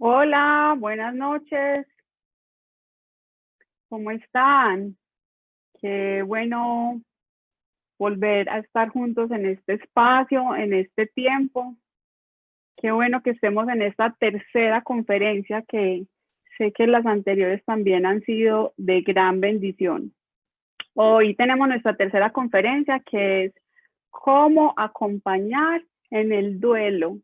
Hola, buenas noches. ¿Cómo están? Qué bueno volver a estar juntos en este espacio, en este tiempo. Qué bueno que estemos en esta tercera conferencia que sé que las anteriores también han sido de gran bendición. Hoy tenemos nuestra tercera conferencia que es cómo acompañar en el duelo.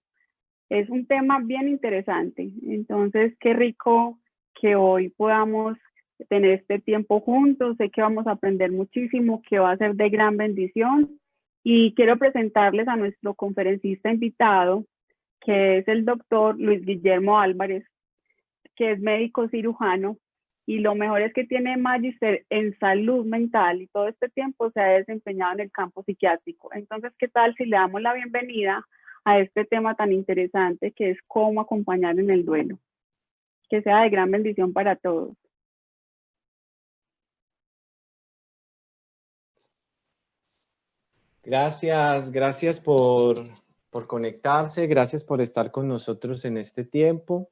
Es un tema bien interesante. Entonces, qué rico que hoy podamos tener este tiempo juntos. Sé que vamos a aprender muchísimo, que va a ser de gran bendición. Y quiero presentarles a nuestro conferencista invitado, que es el doctor Luis Guillermo Álvarez, que es médico cirujano. Y lo mejor es que tiene magíster en salud mental y todo este tiempo se ha desempeñado en el campo psiquiátrico. Entonces, ¿qué tal si le damos la bienvenida a este tema tan interesante que es cómo acompañar en el duelo? Que sea de gran bendición para todos. Gracias por conectarse, gracias por estar con nosotros en este tiempo.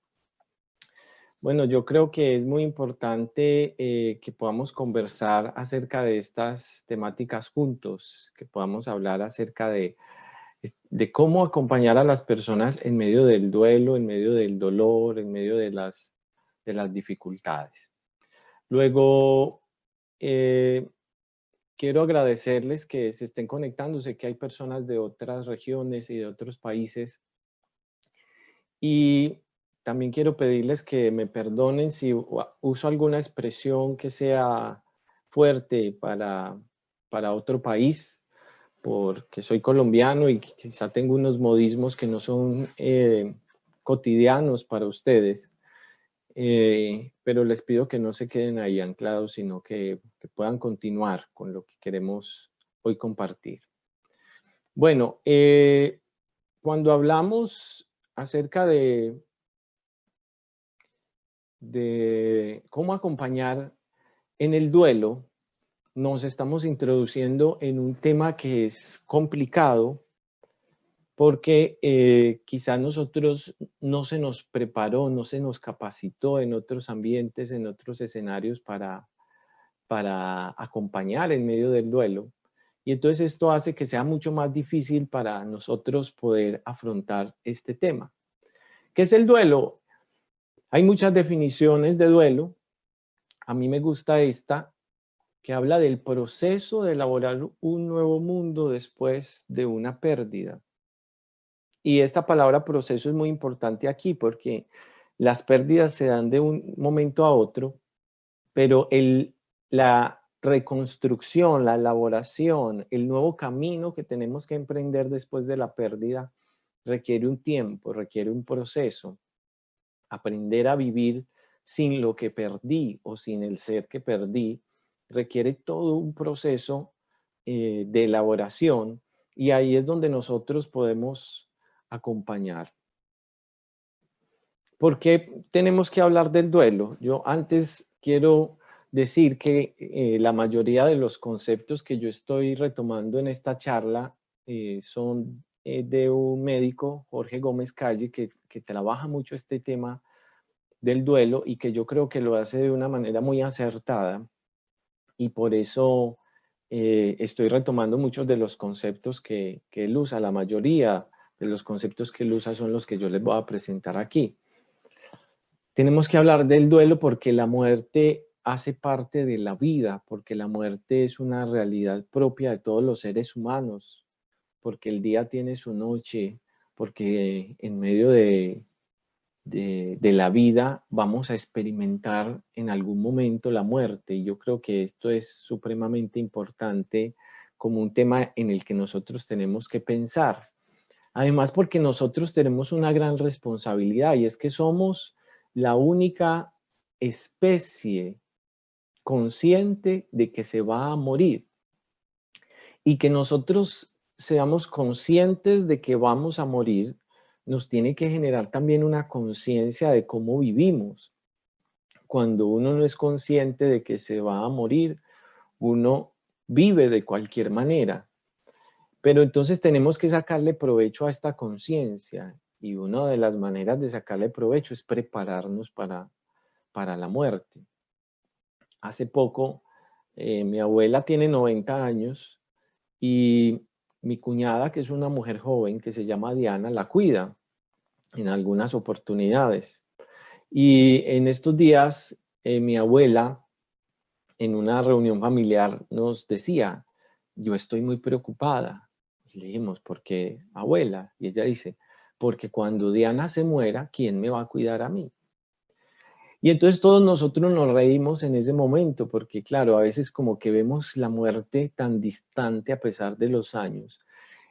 Bueno, yo creo que es muy importante que podamos conversar acerca de estas temáticas juntos, que podamos hablar acerca de cómo acompañar a las personas en medio del duelo, en medio del dolor, en medio de las dificultades. Luego, quiero agradecerles que se estén conectando. Sé que hay personas de otras regiones y de otros países. Y también quiero pedirles que me perdonen si uso alguna expresión que sea fuerte para otro país, porque soy colombiano y quizá tengo unos modismos que no son cotidianos para ustedes. Pero les pido que no se queden ahí anclados, sino que puedan continuar con lo que queremos hoy compartir. Bueno, cuando hablamos acerca de cómo acompañar en el duelo, nos estamos introduciendo en un tema que es complicado porque quizá nosotros no se nos preparó, no se nos capacitó en otros ambientes, en otros escenarios para acompañar en medio del duelo. Y entonces esto hace que sea mucho más difícil para nosotros poder afrontar este tema. ¿Qué es el duelo? Hay muchas definiciones de duelo. A mí me gusta esta, que habla del proceso de elaborar un nuevo mundo después de una pérdida. Y esta palabra proceso es muy importante aquí porque las pérdidas se dan de un momento a otro, pero la reconstrucción, la elaboración, el nuevo camino que tenemos que emprender después de la pérdida requiere un tiempo, requiere un proceso. Aprender a vivir sin lo que perdí o sin el ser que perdí requiere todo un proceso de elaboración, y ahí es donde nosotros podemos acompañar. ¿Por qué tenemos que hablar del duelo? Yo antes quiero decir que la mayoría de los conceptos que yo estoy retomando en esta charla son de un médico, Jorge Gómez Calle, que trabaja mucho este tema del duelo y que yo creo que lo hace de una manera muy acertada, y por eso estoy retomando muchos de los conceptos que él usa. La mayoría de los conceptos que él usa son los que yo les voy a presentar aquí. Tenemos que hablar del duelo porque la muerte hace parte de la vida, porque la muerte es una realidad propia de todos los seres humanos, porque el día tiene su noche, porque en medio de la vida vamos a experimentar en algún momento la muerte. Y yo creo que esto es supremamente importante como un tema en el que nosotros tenemos que pensar. Además, porque nosotros tenemos una gran responsabilidad, y es que somos la única especie consciente de que se va a morir, y que nosotros seamos conscientes de que vamos a morir nos tiene que generar también una conciencia de cómo vivimos. Cuando uno no es consciente de que se va a morir, uno vive de cualquier manera. Pero entonces tenemos que sacarle provecho a esta conciencia, Y una de las maneras de sacarle provecho es prepararnos para la muerte. Hace poco, mi abuela tiene 90 años y mi cuñada, que es una mujer joven que se llama Diana, la cuida en algunas oportunidades. Y en estos días, mi abuela, en una reunión familiar, nos decía, yo estoy muy preocupada. Y le dijimos, ¿por qué, abuela? Y ella dice, porque cuando Diana se muera, ¿quién me va a cuidar a mí? Y entonces todos nosotros nos reímos en ese momento, porque claro, a veces como que vemos la muerte tan distante a pesar de los años,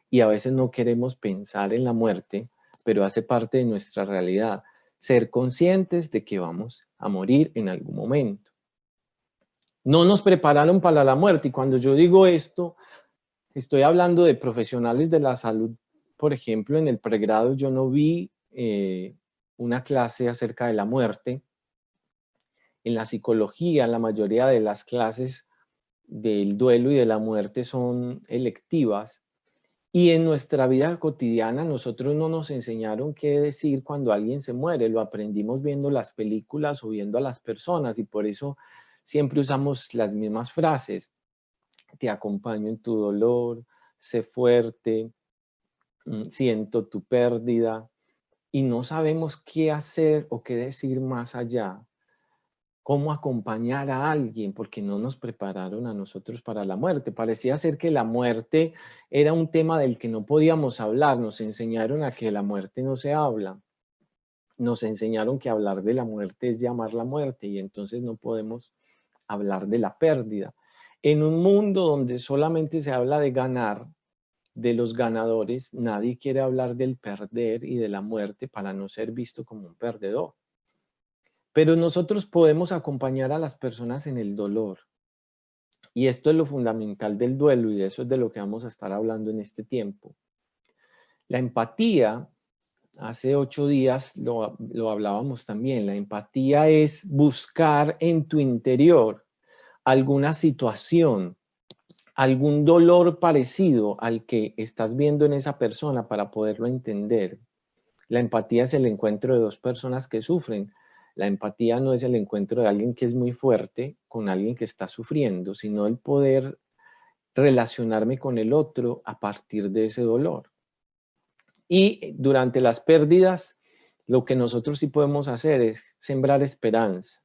y a veces no queremos pensar en la muerte, pero hace parte de nuestra realidad, ser conscientes de que vamos a morir en algún momento. No nos prepararon para la muerte, y cuando yo digo esto, estoy hablando de profesionales de la salud. Por ejemplo, en el pregrado yo no vi una clase acerca de la muerte. En la psicología, la mayoría de las clases del duelo y de la muerte son electivas. Y en nuestra vida cotidiana nosotros no nos enseñaron qué decir cuando alguien se muere. Lo aprendimos viendo las películas o viendo a las personas y por eso siempre usamos las mismas frases. Te acompaño en tu dolor, sé fuerte, siento tu pérdida. Y no sabemos qué hacer o qué decir más allá. Cómo acompañar a alguien, porque no nos prepararon a nosotros para la muerte. Parecía ser que la muerte era un tema del que no podíamos hablar. Nos enseñaron a que la muerte no se habla. Nos enseñaron que hablar de la muerte es llamar la muerte y entonces no podemos hablar de la pérdida. En un mundo donde solamente se habla de ganar, de los ganadores, nadie quiere hablar del perder y de la muerte para no ser visto como un perdedor. Pero nosotros podemos acompañar a las personas en el dolor. Y esto es lo fundamental del duelo y de eso es de lo que vamos a estar hablando en este tiempo. La empatía, hace 8 días lo hablábamos también, la empatía es buscar en tu interior alguna situación, algún dolor parecido al que estás viendo en esa persona para poderlo entender. La empatía es el encuentro de dos personas que sufren. La empatía no es el encuentro de alguien que es muy fuerte con alguien que está sufriendo, sino el poder relacionarme con el otro a partir de ese dolor. Y durante las pérdidas, lo que nosotros sí podemos hacer es sembrar esperanza.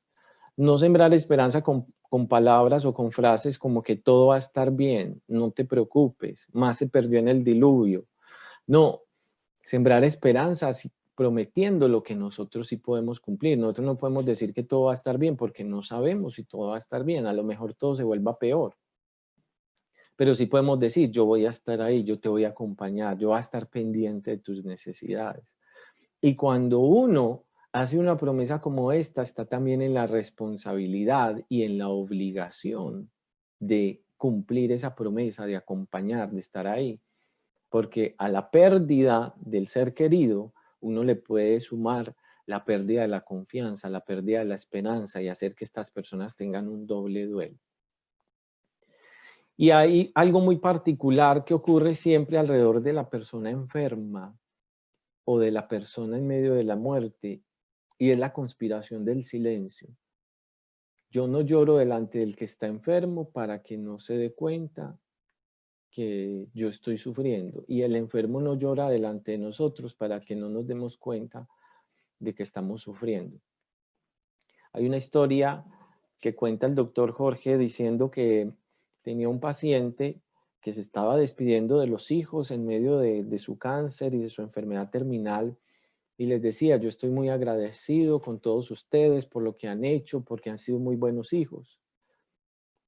No sembrar esperanza con palabras o con frases como que todo va a estar bien, no te preocupes, más se perdió en el diluvio. No, sembrar esperanzas prometiendo lo que nosotros sí podemos cumplir. Nosotros no podemos decir que todo va a estar bien porque no sabemos si todo va a estar bien. A lo mejor todo se vuelva peor. Pero sí podemos decir, yo voy a estar ahí, yo te voy a acompañar, yo voy a estar pendiente de tus necesidades. Y cuando uno hace una promesa como esta, está también en la responsabilidad y en la obligación de cumplir esa promesa, de acompañar, de estar ahí. Porque a la pérdida del ser querido, uno le puede sumar la pérdida de la confianza, la pérdida de la esperanza y hacer que estas personas tengan un doble duelo. Y hay algo muy particular que ocurre siempre alrededor de la persona enferma o de la persona en medio de la muerte, y es la conspiración del silencio. Yo no lloro delante del que está enfermo para que no se dé cuenta que yo estoy sufriendo, y el enfermo no llora delante de nosotros para que no nos demos cuenta de que estamos sufriendo. Hay una historia que cuenta el doctor Jorge diciendo que tenía un paciente que se estaba despidiendo de los hijos en medio de su cáncer y de su enfermedad terminal, y les decía, yo estoy muy agradecido con todos ustedes por lo que han hecho, porque han sido muy buenos hijos.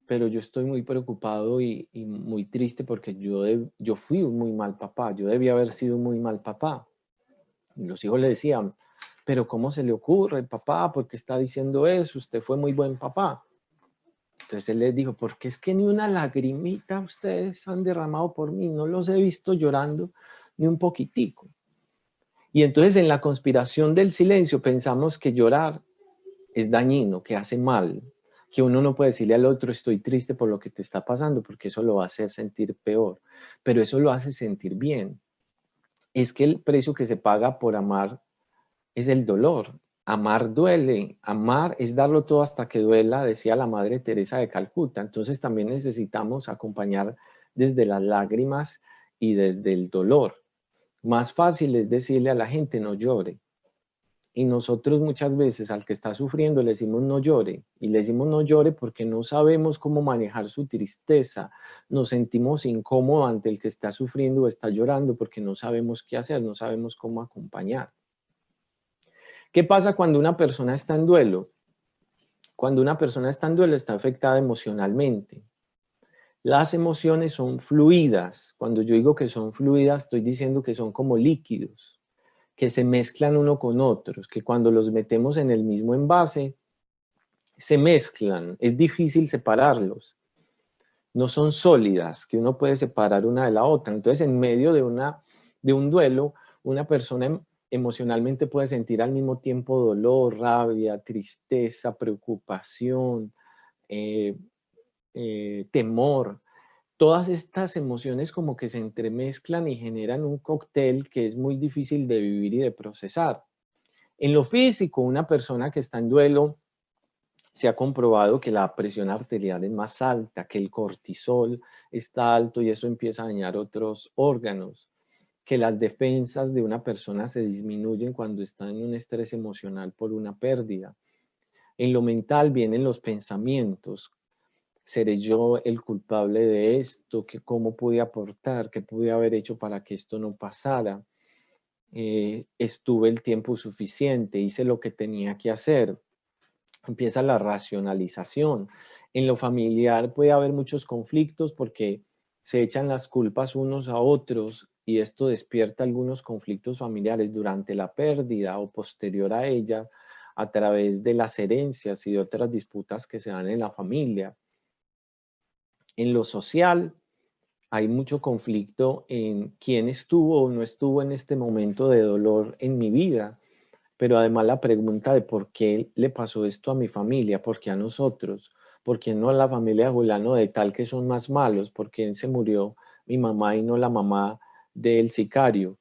Pero yo estoy muy preocupado y muy triste porque yo fui un muy mal papá, yo debía haber sido un muy mal papá. Y los hijos le decían, pero ¿cómo se le ocurre, papá? ¿Por qué está diciendo eso? Usted fue muy buen papá. Entonces él les dijo, porque es que ni una lagrimita ustedes han derramado por mí, no los he visto llorando ni un poquitico. Y entonces en la conspiración del silencio pensamos que llorar es dañino, que hace mal, que uno no puede decirle al otro estoy triste por lo que te está pasando porque eso lo va a hacer sentir peor, pero eso lo hace sentir bien. es que el precio que se paga por amar es el dolor. Amar duele, amar es darlo todo hasta que duela, decía la Madre Teresa de Calcuta. Entonces también necesitamos acompañar desde las lágrimas y desde el dolor. Más fácil es decirle a la gente no llore. Y nosotros muchas veces al que está sufriendo le decimos no llore. Y le decimos no llore porque no sabemos cómo manejar su tristeza. Nos sentimos incómodos ante el que está sufriendo o está llorando porque no sabemos qué hacer, no sabemos cómo acompañar. ¿Qué pasa cuando una persona está en duelo? Cuando una persona está en duelo está afectada emocionalmente. Las emociones son fluidas. Cuando yo digo que son fluidas, estoy diciendo que son como líquidos, que se mezclan uno con otros, que cuando los metemos en el mismo envase, se mezclan. Es difícil separarlos. No son sólidas, que uno puede separar una de la otra. Entonces, en medio de un duelo, una persona emocionalmente puede sentir al mismo tiempo dolor, rabia, tristeza, preocupación, temor. Todas estas emociones como que se entremezclan y generan un cóctel que es muy difícil de vivir y de procesar. En lo físico, una persona que está en duelo, se ha comprobado que la presión arterial es más alta, que el cortisol está alto y eso empieza a dañar otros órganos, que las defensas de una persona se disminuyen cuando está en un estrés emocional por una pérdida. En lo mental vienen los pensamientos. ¿Seré yo el culpable de esto? ¿Cómo pude aportar? ¿Qué pude haber hecho para que esto no pasara? ¿Estuve el tiempo suficiente? ¿Hice lo que tenía que hacer? Empieza la racionalización. En lo familiar puede haber muchos conflictos porque se echan las culpas unos a otros y esto despierta algunos conflictos familiares durante la pérdida o posterior a ella a través de las herencias y de otras disputas que se dan en la familia. En lo social hay mucho conflicto en quién estuvo o no estuvo en este momento de dolor en mi vida. Pero además la pregunta de por qué le pasó esto a mi familia, por qué a nosotros, por qué no a la familia de Juliano de tal que son más malos, por qué se murió mi mamá y no la mamá del sicario.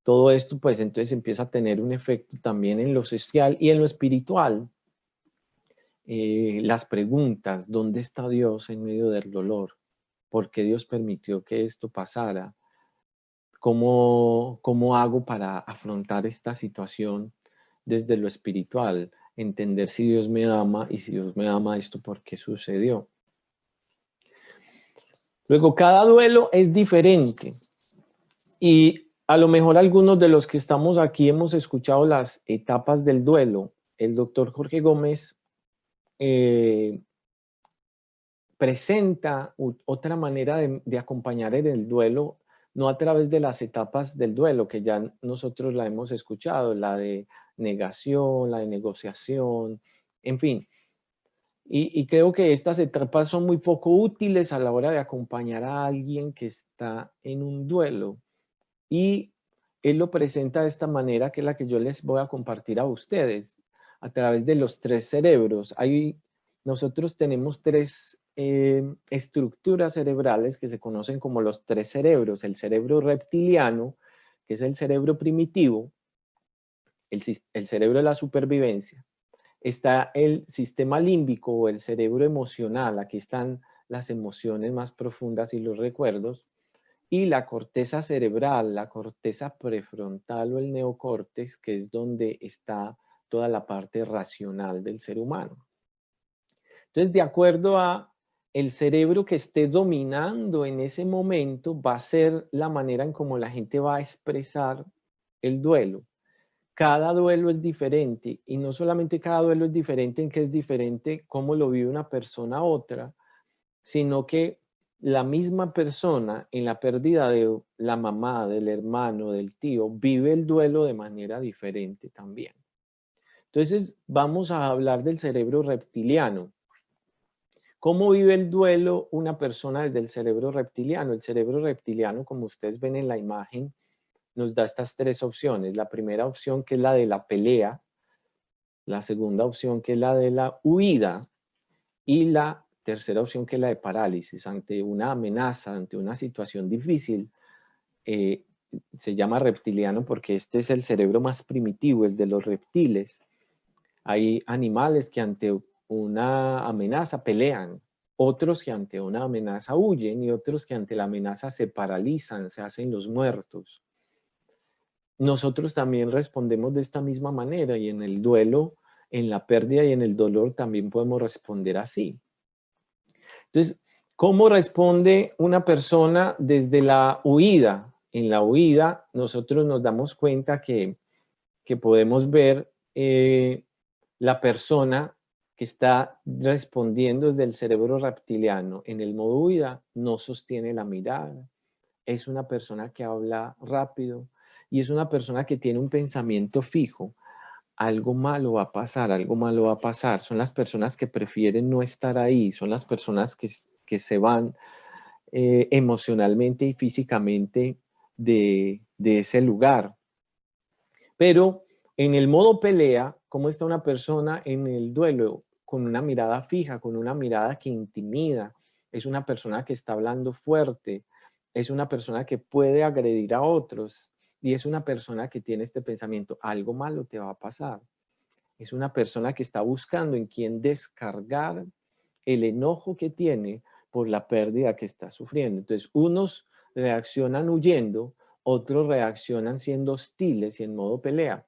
Todo esto pues entonces empieza a tener un efecto también en lo social y en lo espiritual. Las preguntas, ¿dónde está Dios en medio del dolor? ¿Por qué Dios permitió que esto pasara? ¿Cómo hago para afrontar esta situación desde lo espiritual? Entender si Dios me ama y si Dios me ama, esto por qué sucedió. Luego, cada duelo es diferente y a lo mejor algunos de los que estamos aquí hemos escuchado las etapas del duelo. El doctor Jorge Gómez presenta otra manera de acompañar en el duelo, no a través de las etapas del duelo, que ya nosotros la hemos escuchado, la de negación, la de negociación, en fin. Y creo que estas etapas son muy poco útiles a la hora de acompañar a alguien que está en un duelo. Y él lo presenta de esta manera, que es la que yo les voy a compartir a ustedes, a través de los tres cerebros. Nosotros tenemos tres estructuras cerebrales que se conocen como los tres cerebros. El cerebro reptiliano, que es el cerebro primitivo, el cerebro de la supervivencia. Está el sistema límbico o el cerebro emocional, aquí están las emociones más profundas y los recuerdos, y la corteza cerebral, la corteza prefrontal o el neocórtex, que es donde está toda la parte racional del ser humano. Entonces, de acuerdo a el cerebro que esté dominando en ese momento, va a ser la manera en cómo la gente va a expresar el duelo. Cada duelo es diferente y no solamente cada duelo es diferente en que es diferente cómo lo vive una persona a otra, sino que la misma persona en la pérdida de la mamá, del hermano, del tío, vive el duelo de manera diferente también. Entonces vamos a hablar del cerebro reptiliano. ¿Cómo vive el duelo una persona desde el cerebro reptiliano? El cerebro reptiliano, como ustedes ven en la imagen, nos da estas tres opciones. La primera opción, que es la de la pelea. La segunda opción, que es la de la huida. Y la tercera opción, que es la de parálisis. Ante una amenaza, ante una situación difícil, se llama reptiliano porque este es el cerebro más primitivo, el de los reptiles. Hay animales que ante una amenaza pelean, otros que ante una amenaza huyen y otros que ante la amenaza se paralizan, se hacen los muertos. Nosotros también respondemos de esta misma manera y en el duelo, en la pérdida y en el dolor también podemos responder así. Entonces, ¿cómo responde una persona desde la huida? En la huida nosotros nos damos cuenta que podemos ver la persona que está respondiendo desde el cerebro reptiliano. En el modo huida no sostiene la mirada, es una persona que habla rápido y es una persona que tiene un pensamiento fijo. Algo malo va a pasar, algo malo va a pasar. Son las personas que prefieren no estar ahí, son las personas que se van emocionalmente y físicamente de ese lugar. Pero en el modo pelea, ¿cómo está una persona en el duelo? Con una mirada fija, con una mirada que intimida. Es una persona que está hablando fuerte, es una persona que puede agredir a otros y es una persona que tiene este pensamiento, algo malo te va a pasar. Es una persona que está buscando en quién descargar el enojo que tiene por la pérdida que está sufriendo. Entonces, unos reaccionan huyendo, otros reaccionan siendo hostiles y en modo pelea.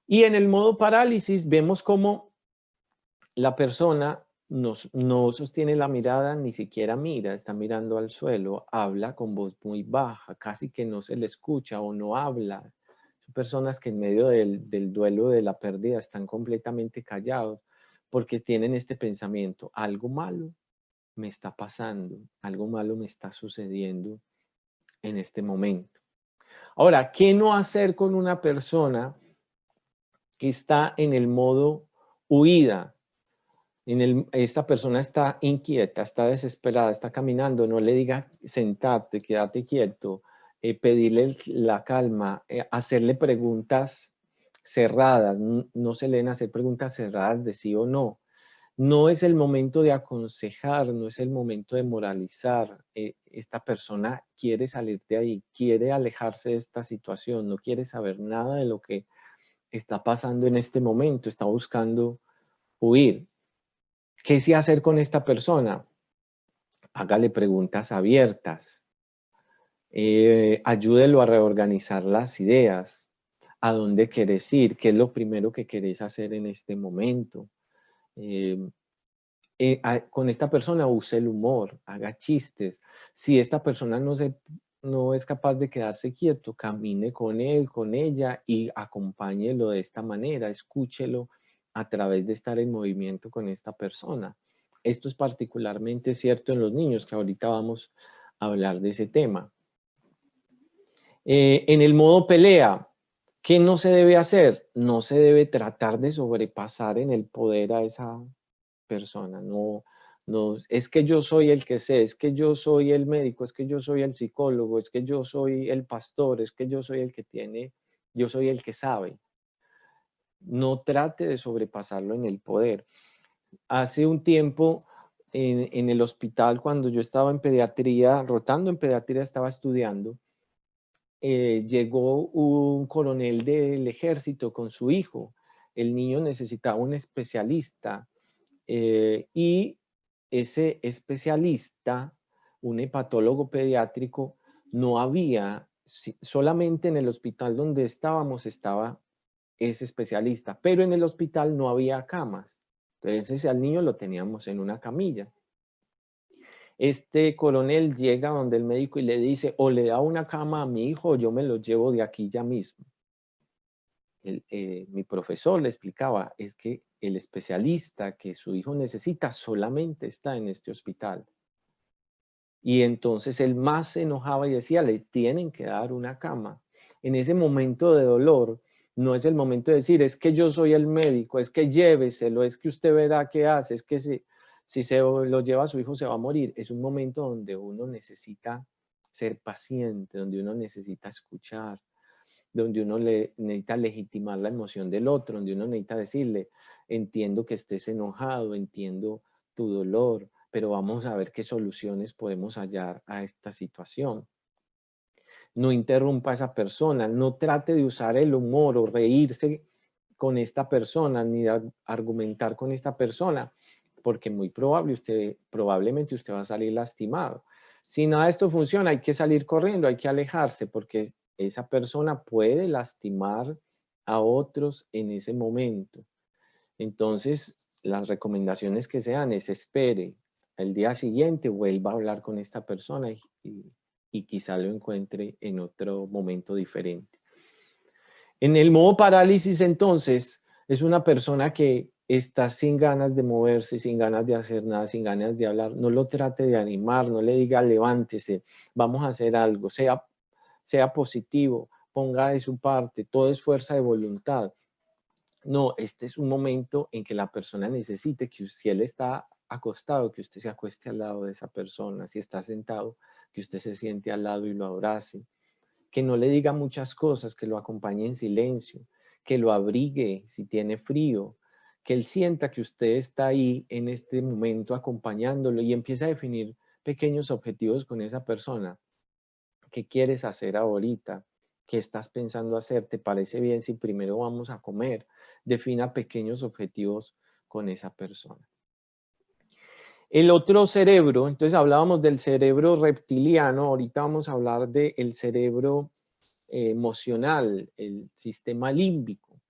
Y en el modo parálisis vemos cómo la persona no sostiene la mirada, ni siquiera mira, está mirando al suelo, habla con voz muy baja, casi que no se le escucha o no habla. Son personas que en medio del duelo de la pérdida están completamente callados porque tienen este pensamiento, algo malo me está pasando, algo malo me está sucediendo en este momento. Ahora, ¿qué no hacer con una persona que está en el modo huida? Esta persona está inquieta, está desesperada, está caminando, no le diga sentate, quédate quieto, pedirle la calma, hacerle preguntas cerradas, no se le deben hacer preguntas cerradas de sí o no. No es el momento de aconsejar, no es el momento de moralizar. Esta persona quiere salir de ahí, quiere alejarse de esta situación, no quiere saber nada de lo que está pasando en este momento, está buscando huir. ¿Qué sí hacer con esta persona? Hágale preguntas abiertas. Ayúdelo a reorganizar las ideas. ¿A dónde querés ir? ¿Qué es lo primero que querés hacer en este momento? Con esta persona use el humor, haga chistes. Si esta persona no es capaz de quedarse quieto, camine con él, con ella y acompáñelo de esta manera, escúchelo a través de estar en movimiento con esta persona. Esto es particularmente cierto en los niños, que ahorita vamos a hablar de ese tema. En el modo pelea, ¿qué no se debe hacer? No se debe tratar de sobrepasar en el poder a esa persona. No, es que yo soy el que sé, es que yo soy el médico, es que yo soy el psicólogo, es que yo soy el pastor, es que yo soy el que tiene, yo soy el que sabe. No trate de sobrepasarlo en el poder. Hace un tiempo en el hospital, cuando yo estaba en pediatría, rotando en pediatría, estaba estudiando, llegó un coronel del ejército con su hijo. El niño necesitaba un especialista y ese especialista, un hepatólogo pediátrico, no había, solamente en el hospital donde estábamos estaba ese especialista, pero en el hospital no había camas. Entonces al niño lo teníamos en una camilla. Este coronel llega donde el médico y le dice, o le da una cama a mi hijo o yo me lo llevo de aquí ya mismo. Mi profesor le explicaba, es que el especialista que su hijo necesita solamente está en este hospital. Y entonces él más se enojaba y decía, le tienen que dar una cama. En ese momento de dolor, no es el momento de decir, es que yo soy el médico, es que lléveselo, es que usted verá qué hace, es que si se lo lleva a su hijo se va a morir. Es un momento donde uno necesita ser paciente, donde uno necesita escuchar, donde uno necesita legitimar la emoción del otro, donde uno necesita decirle, entiendo que estés enojado, entiendo tu dolor, pero vamos a ver qué soluciones podemos hallar a esta situación. No interrumpa a esa persona, no trate de usar el humor o reírse con esta persona, ni de argumentar con esta persona, porque muy probablemente usted va a salir lastimado. Si nada de esto funciona, hay que salir corriendo, hay que alejarse, porque esa persona puede lastimar a otros en ese momento. Entonces, las recomendaciones que sean es espere, el día siguiente vuelva a hablar con esta persona y quizá lo encuentre en otro momento diferente. En el modo parálisis, entonces, es una persona que está sin ganas de moverse, sin ganas de hacer nada, sin ganas de hablar. No lo trate de animar, no le diga levántese, vamos a hacer algo, sea positivo, ponga de su parte, todo es fuerza de voluntad. No, este es un momento en que la persona necesite que si él está acostado, que usted se acueste al lado de esa persona, si está sentado, que usted se siente al lado y lo abrace, que no le diga muchas cosas, que lo acompañe en silencio, que lo abrigue si tiene frío, que él sienta que usted está ahí en este momento acompañándolo y empiece a definir pequeños objetivos con esa persona. ¿Qué quieres hacer ahorita? ¿Qué estás pensando hacer? ¿Te parece bien si primero vamos a comer? Defina pequeños objetivos con esa persona. El otro cerebro, entonces hablábamos del cerebro reptiliano, ahorita vamos a hablar del cerebro emocional, el sistema límbico.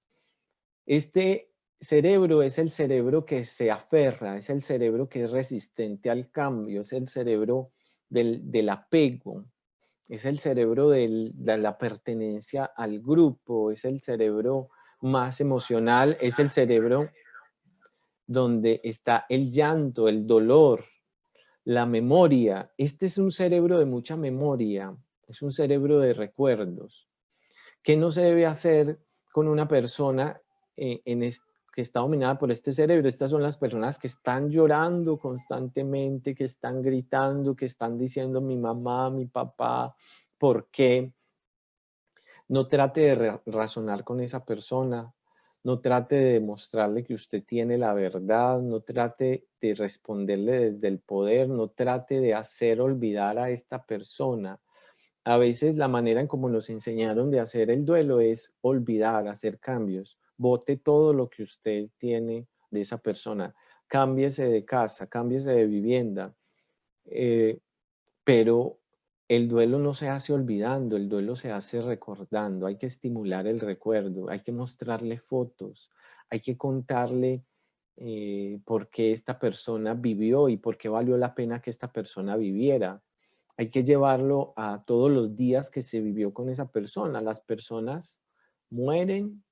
Este cerebro es el cerebro que se aferra, es el cerebro que es resistente al cambio, es el cerebro del apego, es el cerebro de la pertenencia al grupo, es el cerebro más emocional, es el cerebro donde está el llanto, el dolor, la memoria. Este es un cerebro de mucha memoria, es un cerebro de recuerdos. ¿Qué no se debe hacer con una persona que está dominada por este cerebro? Estas son las personas que están llorando constantemente, que están gritando, que están diciendo mi mamá, mi papá, ¿por qué? No trate de razonar con esa persona, no trate de demostrarle que usted tiene la verdad, no trate de responderle desde el poder, no trate de hacer olvidar a esta persona. A veces la manera en como nos enseñaron de hacer el duelo es olvidar, hacer cambios. Bote todo lo que usted tiene de esa persona. Cámbiese de casa, cámbiese de vivienda. Pero el duelo no se hace olvidando, el duelo se hace recordando. Hay que estimular el recuerdo, hay que mostrarle fotos, hay que contarle por qué esta persona vivió y por qué valió la pena que esta persona viviera. Hay que llevarlo a todos los días que se vivió con esa persona. Las personas mueren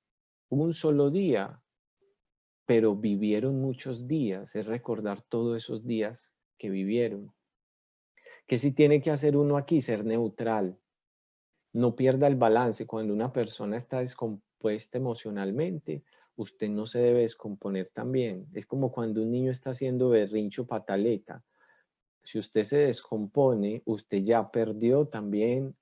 un solo día, pero vivieron muchos días. Es recordar todos esos días que vivieron. ¿Qué sí tiene que hacer uno aquí? Ser neutral. No pierda el balance. Cuando una persona está descompuesta emocionalmente, usted no se debe descomponer también. Es como cuando un niño está haciendo berrincho pataleta. Si usted se descompone, usted ya perdió también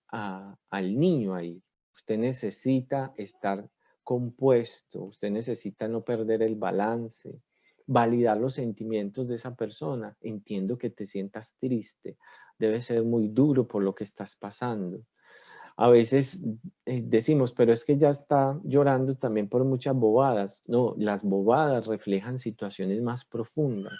al niño ahí. Usted necesita estar compuesto, usted necesita no perder el balance, validar los sentimientos de esa persona. Entiendo que te sientas triste, debe ser muy duro por lo que estás pasando. A veces decimos, pero es que ya está llorando también por muchas bobadas. No, las bobadas reflejan situaciones más profundas.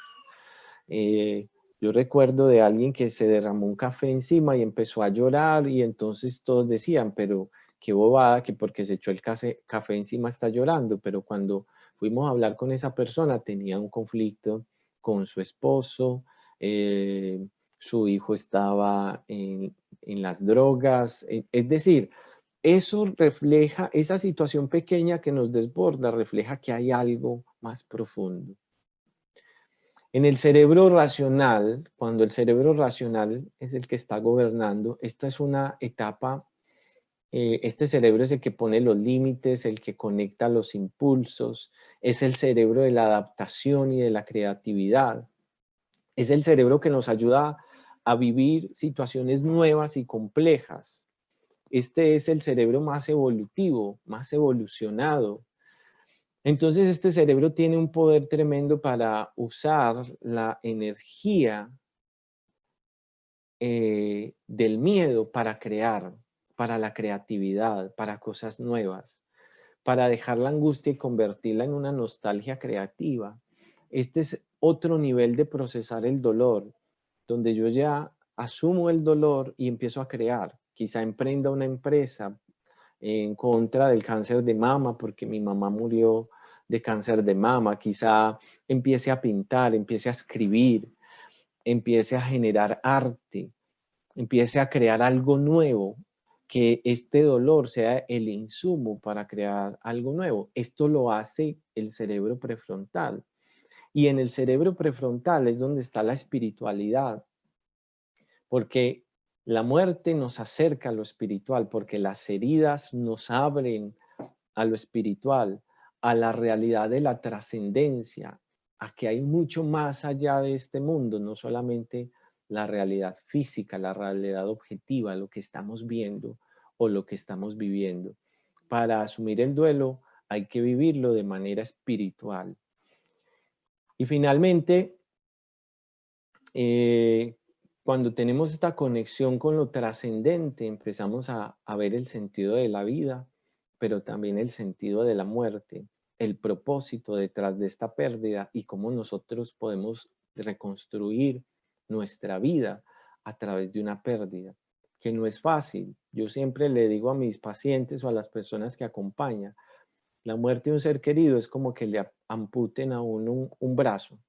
Yo recuerdo de alguien que se derramó un café encima y empezó a llorar y entonces todos decían, pero qué bobada que porque se echó el café encima está llorando, pero cuando fuimos a hablar con esa persona tenía un conflicto con su esposo, su hijo estaba en las drogas, es decir, eso refleja, esa situación pequeña que nos desborda, refleja que hay algo más profundo. En el cerebro racional, cuando el cerebro racional es el que está gobernando, esta es una etapa, este cerebro es el que pone los límites, el que conecta los impulsos, es el cerebro de la adaptación y de la creatividad. Es el cerebro que nos ayuda a vivir situaciones nuevas y complejas. Este es el cerebro más evolutivo, más evolucionado. Entonces este cerebro tiene un poder tremendo para usar la energía del miedo para crear. para la creatividad, para cosas nuevas, para dejar la angustia y convertirla en una nostalgia creativa. Este es otro nivel de procesar el dolor, donde yo ya asumo el dolor y empiezo a crear. Quizá emprenda una empresa en contra del cáncer de mama, porque mi mamá murió de cáncer de mama. Quizá empiece a pintar, empiece a escribir, empiece a generar arte, empiece a crear algo nuevo, que este dolor sea el insumo para crear algo nuevo. Esto lo hace el cerebro prefrontal. Y en el cerebro prefrontal es donde está la espiritualidad, porque la muerte nos acerca a lo espiritual, porque las heridas nos abren a lo espiritual, a la realidad de la trascendencia, a que hay mucho más allá de este mundo, no solamente la realidad física, la realidad objetiva, lo que estamos viendo o lo que estamos viviendo. Para asumir el duelo hay que vivirlo de manera espiritual. Y finalmente, cuando tenemos esta conexión con lo trascendente, empezamos a ver el sentido de la vida, pero también el sentido de la muerte, el propósito detrás de esta pérdida y cómo nosotros podemos reconstruir nuestra vida a través de una pérdida, que no es fácil. Yo siempre le digo a mis pacientes o a las personas que acompañan, la muerte de un ser querido es como que le amputen a uno un brazo.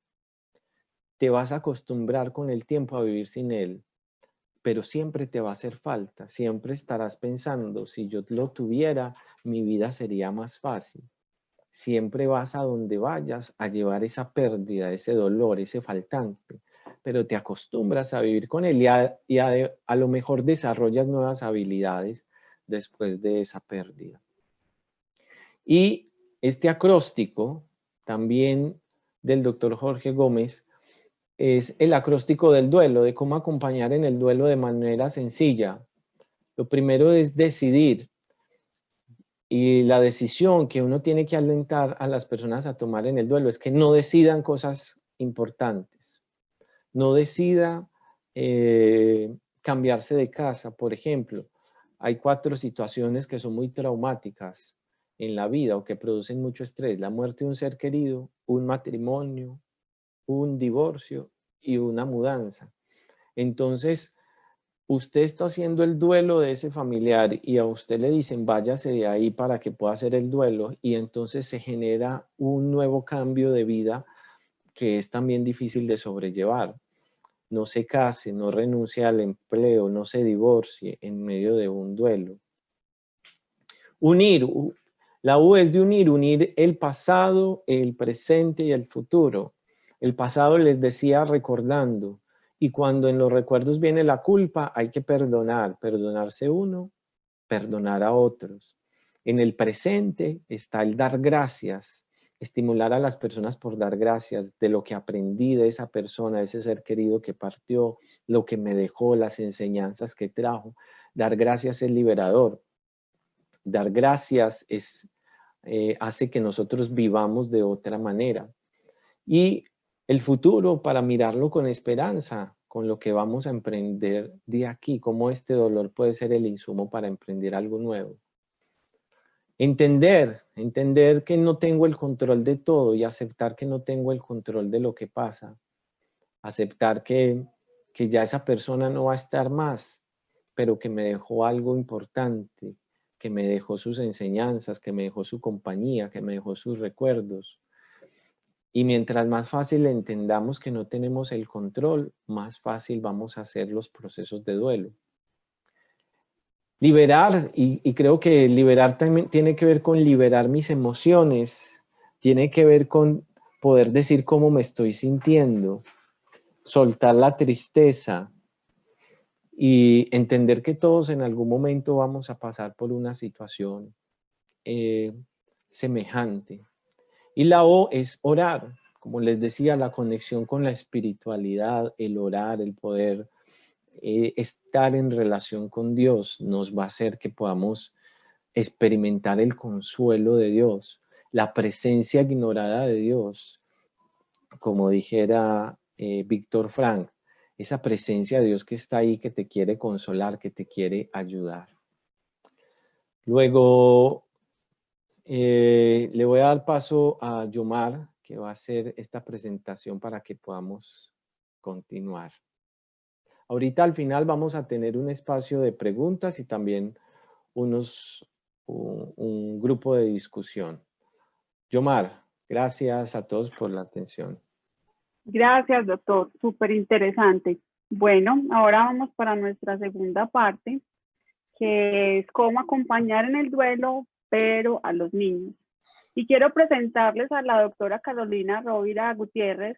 Te vas a acostumbrar con el tiempo a vivir sin él, pero siempre te va a hacer falta, siempre estarás pensando, si yo lo tuviera, mi vida sería más fácil. Siempre vas a donde vayas a llevar esa pérdida, ese dolor, ese faltante, pero te acostumbras a vivir con él y a lo mejor desarrollas nuevas habilidades después de esa pérdida. Y este acróstico, también del doctor Jorge Gómez, es el acróstico del duelo, de cómo acompañar en el duelo de manera sencilla. Lo primero es decidir, y la decisión que uno tiene que alentar a las personas a tomar en el duelo es que no decidan cosas importantes. No decida cambiarse de casa, por ejemplo. Hay 4 situaciones que son muy traumáticas en la vida o que producen mucho estrés: la muerte de un ser querido, un matrimonio, un divorcio y una mudanza. Entonces, usted está haciendo el duelo de ese familiar y a usted le dicen váyase de ahí para que pueda hacer el duelo, y entonces se genera un nuevo cambio de vida que es también difícil de sobrellevar. No se case, no renuncie al empleo, no se divorcie en medio de un duelo. Unir, la U es de unir el pasado, el presente y el futuro. El pasado, les decía, recordando, y cuando en los recuerdos viene la culpa, hay que perdonar, perdonarse uno, perdonar a otros. En el presente está el dar gracias, estimular a las personas por dar gracias de lo que aprendí de esa persona, de ese ser querido que partió, lo que me dejó, las enseñanzas que trajo. Dar gracias es liberador. Dar gracias hace que nosotros vivamos de otra manera. Y el futuro, para mirarlo con esperanza, con lo que vamos a emprender de aquí, cómo este dolor puede ser el insumo para emprender algo nuevo. Entender que no tengo el control de todo y aceptar que no tengo el control de lo que pasa. Aceptar que ya esa persona no va a estar más, pero que me dejó algo importante, que me dejó sus enseñanzas, que me dejó su compañía, que me dejó sus recuerdos. Y mientras más fácil entendamos que no tenemos el control, más fácil vamos a hacer los procesos de duelo. Liberar, y creo que liberar también tiene que ver con liberar mis emociones, tiene que ver con poder decir cómo me estoy sintiendo, soltar la tristeza y entender que todos en algún momento vamos a pasar por una situación semejante. Y la O es orar. Como les decía, la conexión con la espiritualidad, el orar, el poder estar en relación con Dios nos va a hacer que podamos experimentar el consuelo de Dios, la presencia ignorada de Dios, como dijera Víctor Frank, esa presencia de Dios que está ahí, que te quiere consolar, que te quiere ayudar. Luego le voy a dar paso a Yomar, que va a hacer esta presentación para que podamos continuar. Ahorita al final vamos a tener un espacio de preguntas y también un grupo de discusión. Yomar, gracias a todos por la atención. Gracias, doctor. Súper interesante. Bueno, ahora vamos para nuestra segunda parte, que es cómo acompañar en el duelo, pero a los niños. Y quiero presentarles a la doctora Carolina Rovira Gutiérrez,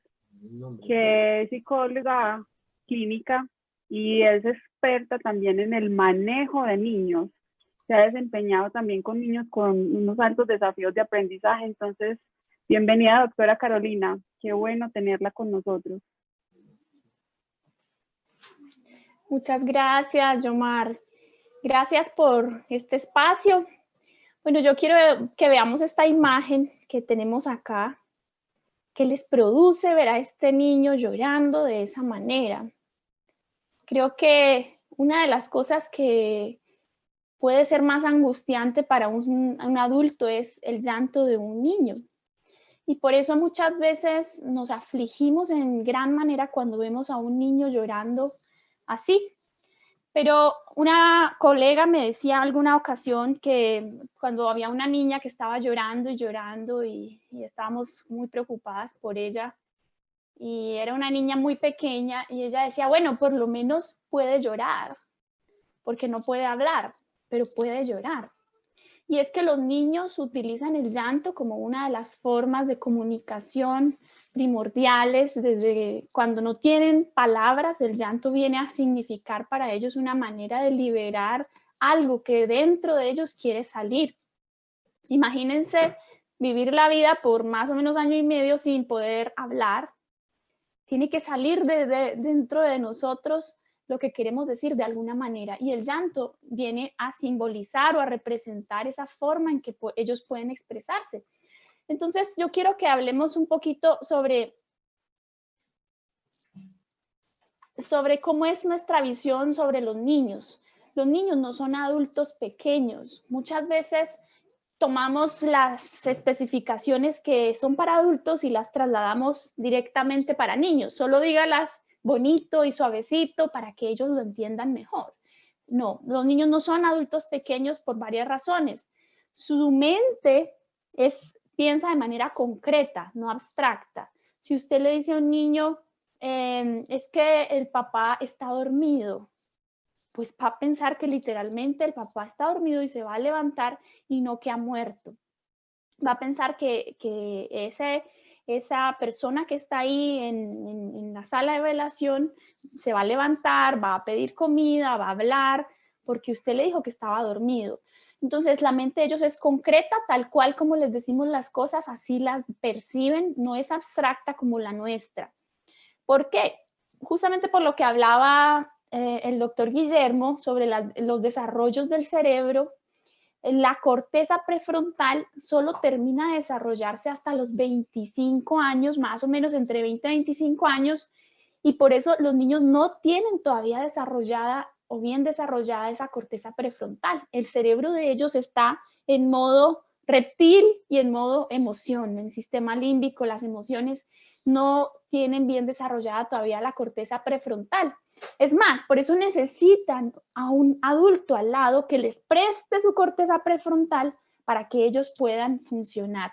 que es psicóloga clínica y es experta también en el manejo de niños. Se ha desempeñado también con niños con unos altos desafíos de aprendizaje. Entonces, bienvenida, doctora Carolina. Qué bueno tenerla con nosotros. Muchas gracias, Yomar. Gracias por este espacio. Bueno, yo quiero que veamos esta imagen que tenemos acá, que les produce ver a este niño llorando de esa manera. Creo que una de las cosas que puede ser más angustiante para un adulto es el llanto de un niño. Y por eso muchas veces nos afligimos en gran manera cuando vemos a un niño llorando así. Pero una colega me decía alguna ocasión que cuando había una niña que estaba llorando y llorando y estábamos muy preocupadas por ella, y era una niña muy pequeña, y ella decía, bueno, por lo menos puede llorar, porque no puede hablar, pero puede llorar. Y es que los niños utilizan el llanto como una de las formas de comunicación primordiales. Desde cuando no tienen palabras, el llanto viene a significar para ellos una manera de liberar algo que dentro de ellos quiere salir. Imagínense vivir la vida por más o menos año y medio sin poder hablar. Tiene que salir dentro de nosotros lo que queremos decir de alguna manera, y el llanto viene a simbolizar o a representar esa forma en que ellos pueden expresarse. Entonces yo quiero que hablemos un poquito sobre cómo es nuestra visión sobre los niños. Los niños no son adultos pequeños. Muchas veces tomamos las especificaciones que son para adultos y las trasladamos directamente para niños. Solo dígalas bonito y suavecito para que ellos lo entiendan mejor. No, los niños no son adultos pequeños por varias razones. Su mente piensa de manera concreta, no abstracta. Si usted le dice a un niño, es que el papá está dormido, pues va a pensar que literalmente el papá está dormido y se va a levantar y no que ha muerto. Va a pensar que esa persona que está ahí en la sala de velación se va a levantar, va a pedir comida, va a hablar, porque usted le dijo que estaba dormido. Entonces la mente de ellos es concreta, tal cual como les decimos las cosas, así las perciben, no es abstracta como la nuestra. ¿Por qué? Justamente por lo que hablaba el doctor Guillermo sobre los desarrollos del cerebro. La corteza prefrontal solo termina de desarrollarse hasta los 25 años, más o menos entre 20 y 25 años, y por eso los niños no tienen todavía desarrollada o bien desarrollada esa corteza prefrontal. El cerebro de ellos está en modo reptil y en modo emoción. En el sistema límbico, las emociones no tienen bien desarrollada todavía la corteza prefrontal. Es más, por eso necesitan a un adulto al lado que les preste su corteza prefrontal para que ellos puedan funcionar.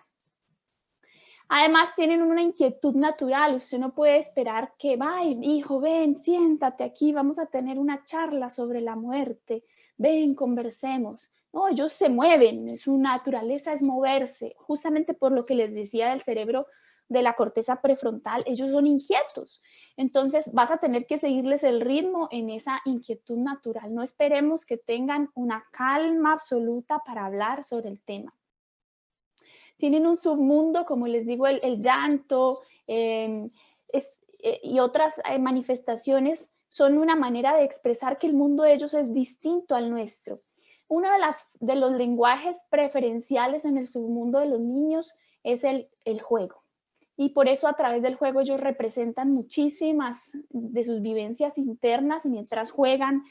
Además, tienen una inquietud natural. Usted no puede esperar que, vaya, hijo, ven, siéntate aquí, vamos a tener una charla sobre la muerte. Ven, conversemos. No, ellos se mueven, su naturaleza es moverse. Justamente por lo que les decía del cerebro de la corteza prefrontal, ellos son inquietos. Entonces vas a tener que seguirles el ritmo en esa inquietud natural. No esperemos que tengan una calma absoluta para hablar sobre el tema. Tienen un submundo, como les digo, el llanto y otras manifestaciones son una manera de expresar que el mundo de ellos es distinto al nuestro. Uno de los lenguajes preferenciales en el submundo de los niños es el juego. Y por eso a través del juego ellos representan muchísimas de sus vivencias internas mientras juegan.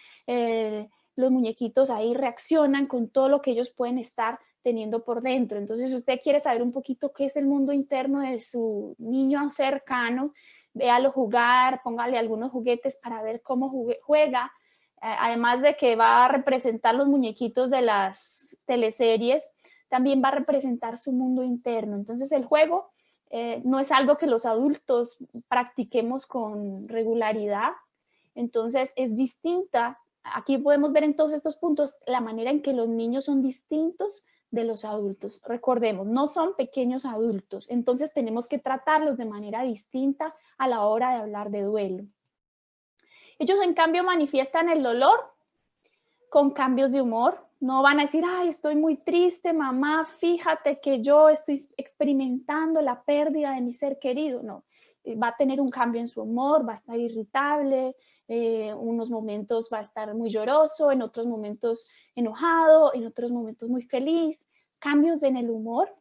los muñequitos ahí reaccionan con todo lo que ellos pueden estar teniendo por dentro. Entonces, si usted quiere saber un poquito qué es el mundo interno de su niño cercano, véalo jugar, póngale algunos juguetes para ver cómo juega. Además de que va a representar los muñequitos de las teleseries, también va a representar su mundo interno. Entonces, el juego no es algo que los adultos practiquemos con regularidad. Entonces, es distinta. Aquí podemos ver en todos estos puntos la manera en que los niños son distintos de los adultos. Recordemos, no son pequeños adultos, entonces tenemos que tratarlos de manera distinta a la hora de hablar de duelo. Ellos, en cambio, manifiestan el dolor con cambios de humor. No van a decir, ay, estoy muy triste, mamá, fíjate que yo estoy experimentando la pérdida de mi ser querido. No, va a tener un cambio en su humor, va a estar irritable, unos momentos va a estar muy lloroso, en otros momentos enojado, en otros momentos muy feliz. Cambios en el humor.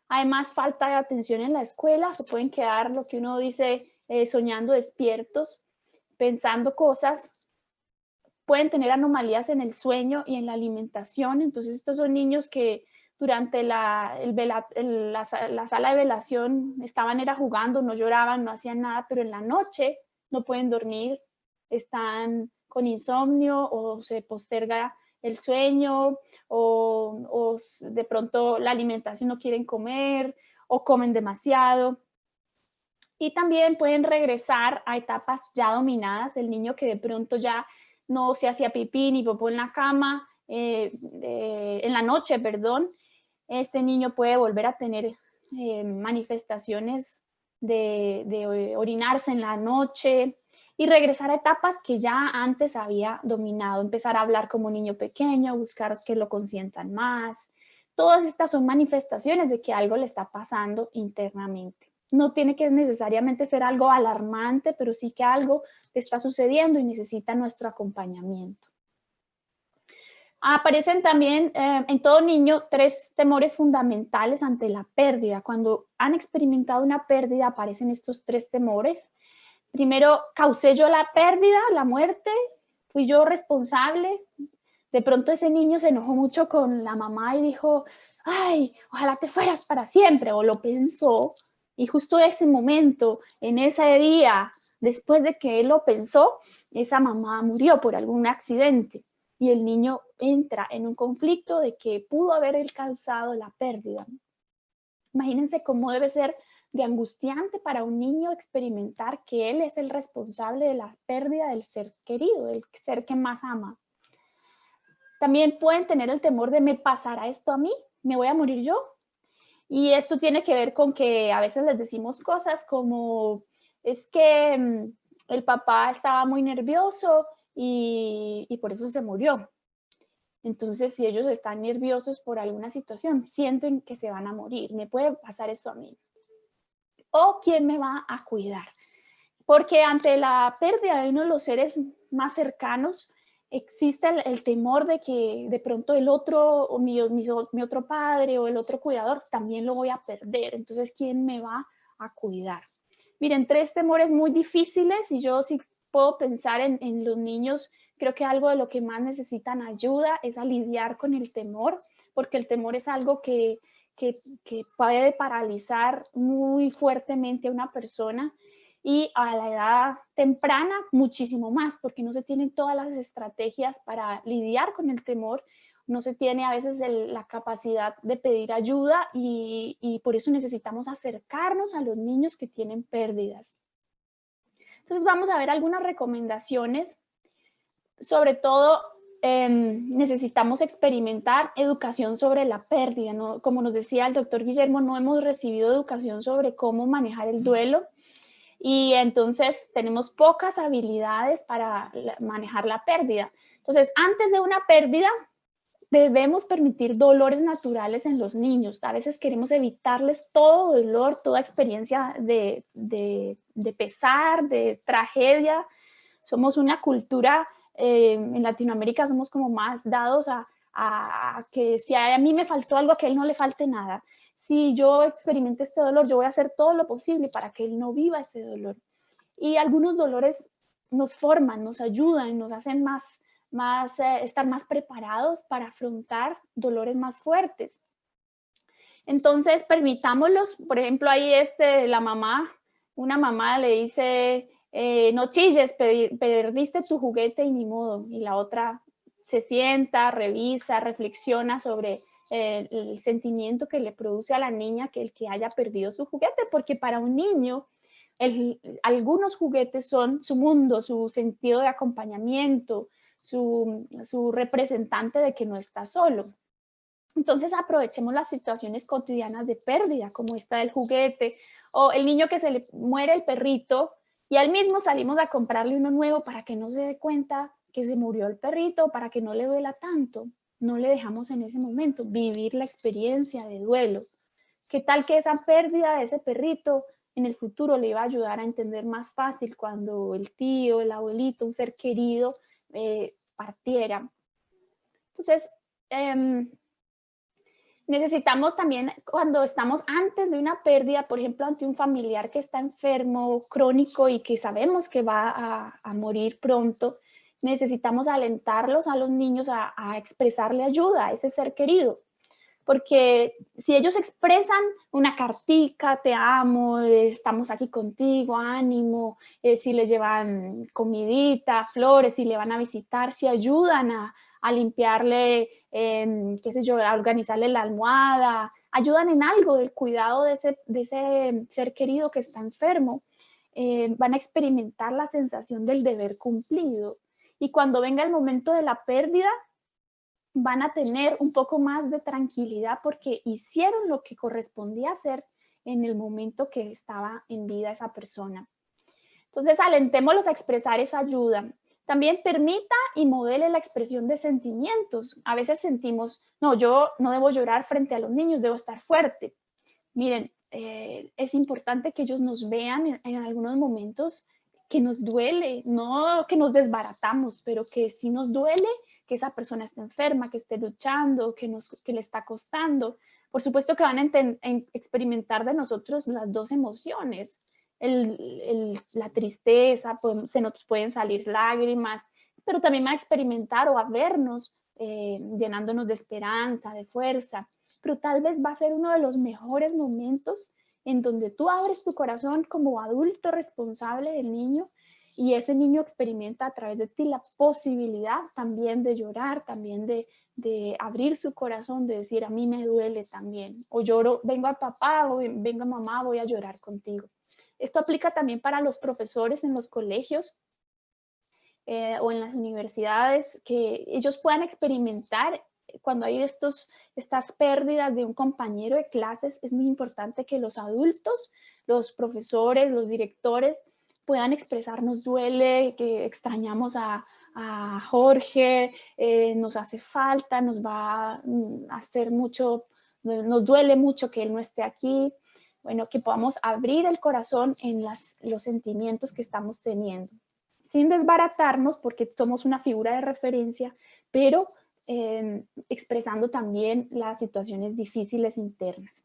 Además, falta de atención en la escuela, se pueden quedar, lo que uno dice, soñando despiertos, pensando cosas. Pueden tener anomalías en el sueño y en la alimentación. Entonces, estos son niños que durante la sala de velación estaban jugando, no lloraban, no hacían nada, pero en la noche no pueden dormir, están con insomnio o se posterga el sueño o de pronto la alimentación no quieren comer o comen demasiado. Y también pueden regresar a etapas ya dominadas, el niño que de pronto ya no se hacía pipí ni popó en la cama, en la noche, perdón. Este niño puede volver a tener manifestaciones de orinarse en la noche y regresar a etapas que ya antes había dominado, empezar a hablar como niño pequeño, buscar que lo consientan más. Todas estas son manifestaciones de que algo le está pasando internamente. No tiene que necesariamente ser algo alarmante, pero sí que algo está sucediendo y necesita nuestro acompañamiento. Aparecen también en todo niño 3 temores fundamentales ante la pérdida. Cuando han experimentado una pérdida, aparecen estos 3 temores. Primero, ¿causé yo la pérdida, la muerte? ¿Fui yo responsable? De pronto ese niño se enojó mucho con la mamá y dijo, ay, ojalá te fueras para siempre, o lo pensó. Y justo ese momento, en ese día, después de que él lo pensó, esa mamá murió por algún accidente y el niño entra en un conflicto de que pudo haber él causado la pérdida. Imagínense cómo debe ser de angustiante para un niño experimentar que él es el responsable de la pérdida del ser querido, del ser que más ama. También pueden tener el temor de ¿me pasará esto a mí? ¿Me voy a morir yo? Y esto tiene que ver con que a veces les decimos cosas como es que el papá estaba muy nervioso y por eso se murió. Entonces, si ellos están nerviosos por alguna situación, sienten que se van a morir. ¿Me puede pasar eso a mí? ¿O quién me va a cuidar? Porque ante la pérdida de uno de los seres más cercanos, existe el temor de que de pronto el otro, o mi otro padre o el otro cuidador, también lo voy a perder. Entonces, ¿quién me va a cuidar? Miren, 3 temores muy difíciles y yo sí puedo pensar en los niños. Creo que algo de lo que más necesitan ayuda es a lidiar con el temor, porque el temor es algo que puede paralizar muy fuertemente a una persona. Y a la edad temprana muchísimo más, porque no se tienen todas las estrategias para lidiar con el temor, no se tiene a veces la capacidad de pedir ayuda y por eso necesitamos acercarnos a los niños que tienen pérdidas. Entonces vamos a ver algunas recomendaciones. Sobre todo necesitamos experimentar educación sobre la pérdida, ¿no? Como nos decía el doctor Guillermo, no hemos recibido educación sobre cómo manejar el duelo. Y entonces tenemos pocas habilidades para manejar la pérdida. Entonces, antes de una pérdida, debemos permitir dolores naturales en los niños. A veces queremos evitarles todo dolor, toda experiencia de pesar, de tragedia. Somos una cultura, en Latinoamérica somos como más dados a que si a mí me faltó algo, a que a él no le falte nada. Si yo experimenté este dolor, yo voy a hacer todo lo posible para que él no viva ese dolor. Y algunos dolores nos forman, nos ayudan, nos hacen más estar más preparados para afrontar dolores más fuertes. Entonces, permitámoslos, por ejemplo, ahí una mamá le dice, no chilles, perdiste tu juguete y ni modo. Y la otra se sienta, revisa, reflexiona sobre el sentimiento que le produce a la niña que el que haya perdido su juguete, porque para un niño algunos juguetes son su mundo, su sentido de acompañamiento, su representante de que no está solo. Entonces aprovechemos las situaciones cotidianas de pérdida, como esta del juguete, o el niño que se le muere el perrito y al mismo salimos a comprarle uno nuevo para que no se dé cuenta que se murió el perrito, para que no le duela tanto. No le dejamos en ese momento vivir la experiencia de duelo. ¿Qué tal que esa pérdida de ese perrito en el futuro le iba a ayudar a entender más fácil cuando el tío, el abuelito, un ser querido partiera? Entonces, necesitamos también, cuando estamos antes de una pérdida, por ejemplo, ante un familiar que está enfermo, crónico y que sabemos que va a morir pronto, necesitamos alentarlos a los niños a expresarle ayuda a ese ser querido. Porque si ellos expresan una cartica, te amo, estamos aquí contigo, ánimo, si le llevan comidita, flores, si le van a visitar, si ayudan a limpiarle, qué sé yo, a organizarle la almohada, ayudan en algo del cuidado de ese ser querido que está enfermo, van a experimentar la sensación del deber cumplido. Y cuando venga el momento de la pérdida, van a tener un poco más de tranquilidad porque hicieron lo que correspondía hacer en el momento que estaba en vida esa persona. Entonces, alentémoslos a expresar esa ayuda. También permita y modele la expresión de sentimientos. A veces sentimos, no, yo no debo llorar frente a los niños, debo estar fuerte. Miren, es importante que ellos nos vean en algunos momentos que nos duele, no que nos desbaratamos, pero que sí nos duele que esa persona esté enferma, que esté luchando, que le está costando. Por supuesto que van a experimentar de nosotros las dos emociones, la tristeza, se nos pueden salir lágrimas, pero también van a experimentar o a vernos llenándonos de esperanza, de fuerza, pero tal vez va a ser uno de los mejores momentos en donde tú abres tu corazón como adulto responsable del niño y ese niño experimenta a través de ti la posibilidad también de llorar, también de abrir su corazón, de decir a mí me duele también, o lloro, vengo a papá o vengo a mamá, voy a llorar contigo. Esto aplica también para los profesores en los colegios o en las universidades, que ellos puedan experimentar cuando hay estas pérdidas de un compañero de clases. Es muy importante que los adultos, los profesores, los directores puedan expresar, nos duele, que extrañamos a Jorge, nos hace falta, nos va a hacer mucho, nos duele mucho que él no esté aquí. Bueno, que podamos abrir el corazón en los sentimientos que estamos teniendo, sin desbaratarnos porque somos una figura de referencia, pero expresando también las situaciones difíciles internas.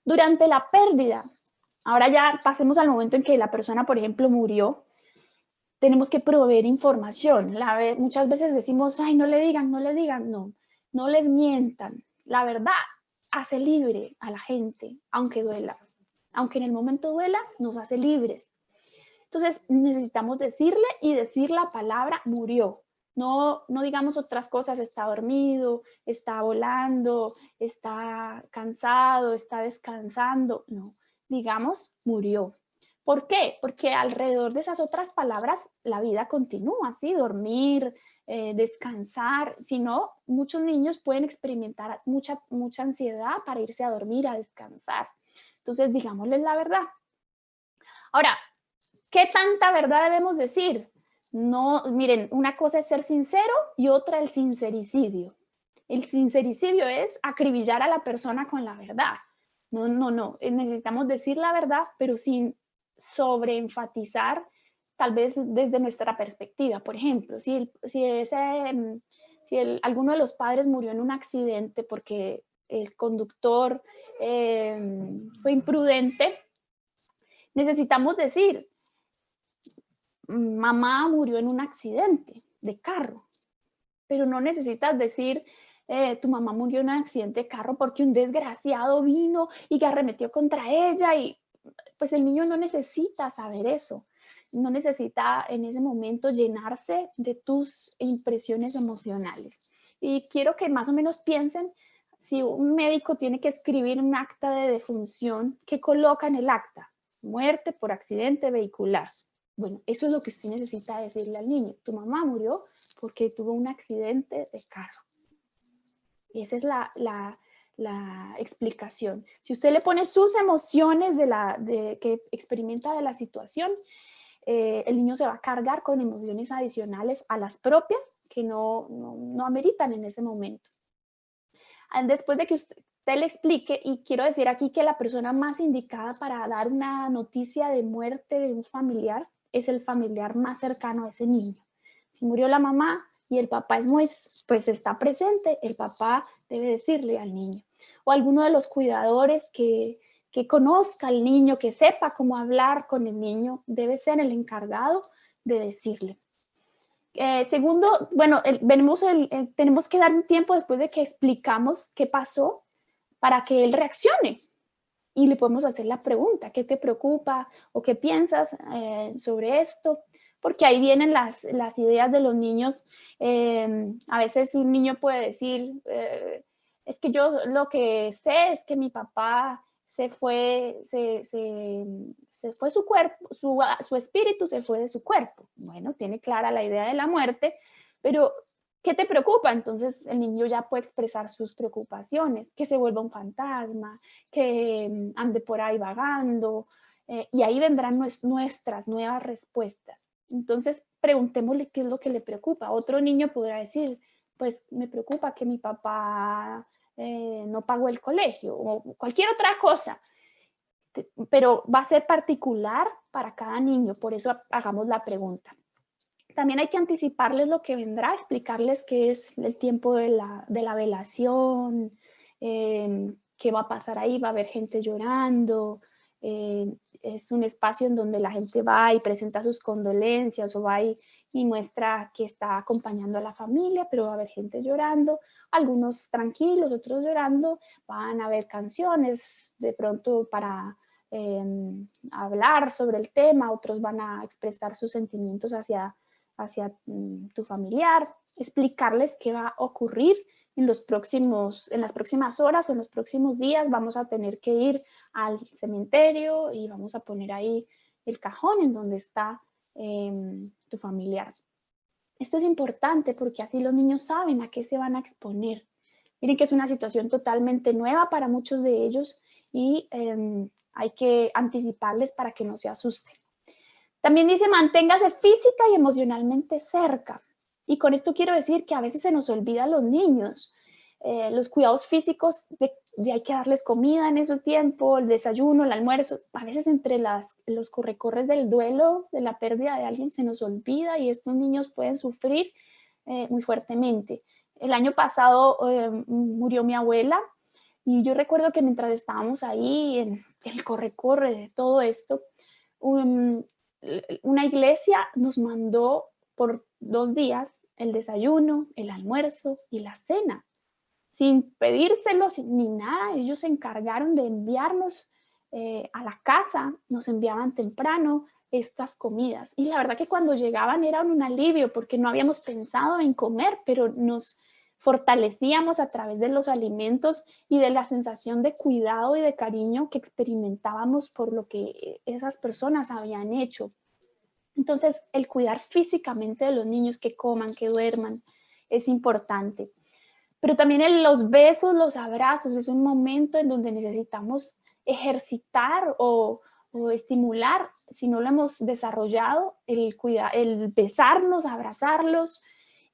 Durante la pérdida, ahora ya pasemos al momento en que la persona, por ejemplo, murió, tenemos que proveer información. Muchas veces decimos, ay, no le digan, no les mientan. La verdad hace libre a la gente, aunque duela. Aunque en el momento duela, nos hace libres. Entonces necesitamos decirle y decir la palabra murió. No digamos otras cosas, está dormido, está volando, está cansado, está descansando. No, digamos murió. ¿Por qué? Porque alrededor de esas otras palabras la vida continúa, ¿sí? Dormir, descansar. Si no, muchos niños pueden experimentar mucha ansiedad para irse a dormir, a descansar. Entonces, digámosles la verdad. Ahora, ¿qué tanta verdad debemos decir? No, miren, una cosa es ser sincero y otra el sincericidio. El sincericidio es acribillar a la persona con la verdad. No. Necesitamos decir la verdad, pero sin sobreenfatizar, tal vez desde nuestra perspectiva. Por ejemplo, si alguno de los padres murió en un accidente porque el conductor fue imprudente, necesitamos decir, mamá murió en un accidente. de carro, pero no necesitas decir tu mamá murió en un accidente de carro porque un desgraciado vino y que arremetió contra ella, y pues el niño no necesita saber eso, no necesita en ese momento llenarse de tus impresiones emocionales. Y quiero que más o menos piensen, si un médico tiene que escribir un acta de defunción, ¿qué coloca en el acta? Muerte por accidente vehicular. Bueno, eso es lo que usted necesita decirle al niño. Tu mamá murió porque tuvo un accidente de carro. Y esa es la explicación. Si usted le pone sus emociones que experimenta de la situación, el niño se va a cargar con emociones adicionales a las propias que no ameritan en ese momento. Después de que usted le explique, y quiero decir aquí que la persona más indicada para dar una noticia de muerte de un familiar es el familiar más cercano a ese niño. Si murió la mamá y el papá pues está presente, el papá debe decirle al niño. O alguno de los cuidadores que conozca al niño, que sepa cómo hablar con el niño, debe ser el encargado de decirle. Segundo, bueno, tenemos que dar un tiempo después de que explicamos qué pasó para que él reaccione. Y le podemos hacer la pregunta, ¿qué te preocupa o qué piensas sobre esto? Porque ahí vienen las ideas de los niños. A veces un niño puede decir, es que yo lo que sé es que mi papá se fue su cuerpo, su espíritu se fue de su cuerpo. Bueno, tiene clara la idea de la muerte, pero ¿qué te preocupa? Entonces el niño ya puede expresar sus preocupaciones, que se vuelva un fantasma, que ande por ahí vagando, y ahí vendrán nuestras nuevas respuestas. Entonces preguntémosle qué es lo que le preocupa. Otro niño podrá decir, pues me preocupa que mi papá no pagó el colegio o cualquier otra cosa, pero va a ser particular para cada niño, por eso hagamos la pregunta. También hay que anticiparles lo que vendrá, explicarles qué es el tiempo de la velación, qué va a pasar ahí, va a haber gente llorando, es un espacio en donde la gente va y presenta sus condolencias o va y muestra que está acompañando a la familia, pero va a haber gente llorando, algunos tranquilos, otros llorando, van a haber canciones de pronto para hablar sobre el tema, otros van a expresar sus sentimientos hacia tu familiar, explicarles qué va a ocurrir en las próximas horas o en los próximos días. Vamos a tener que ir al cementerio y vamos a poner ahí el cajón en donde está tu familiar. Esto es importante porque así los niños saben a qué se van a exponer. Miren que es una situación totalmente nueva para muchos de ellos y hay que anticiparles para que no se asusten. También dice, manténgase física y emocionalmente cerca. Y con esto quiero decir que a veces se nos olvida a los niños. Los cuidados físicos, de hay que darles comida en ese tiempo, el desayuno, el almuerzo. A veces entre los corre-corres del duelo, de la pérdida de alguien, se nos olvida y estos niños pueden sufrir muy fuertemente. El año pasado murió mi abuela y yo recuerdo que mientras estábamos ahí en el corre-corre de todo esto, una iglesia nos mandó por 2 días el desayuno, el almuerzo y la cena. Sin pedírselos ni nada, ellos se encargaron de enviarnos a la casa, nos enviaban temprano estas comidas. Y la verdad que cuando llegaban era un alivio porque no habíamos pensado en comer, pero nos fortalecíamos a través de los alimentos y de la sensación de cuidado y de cariño que experimentábamos por lo que esas personas habían hecho. Entonces, el cuidar físicamente de los niños, que coman, que duerman, es importante. Pero también los besos, los abrazos, es un momento en donde necesitamos ejercitar o estimular, si no lo hemos desarrollado, el besarnos, abrazarlos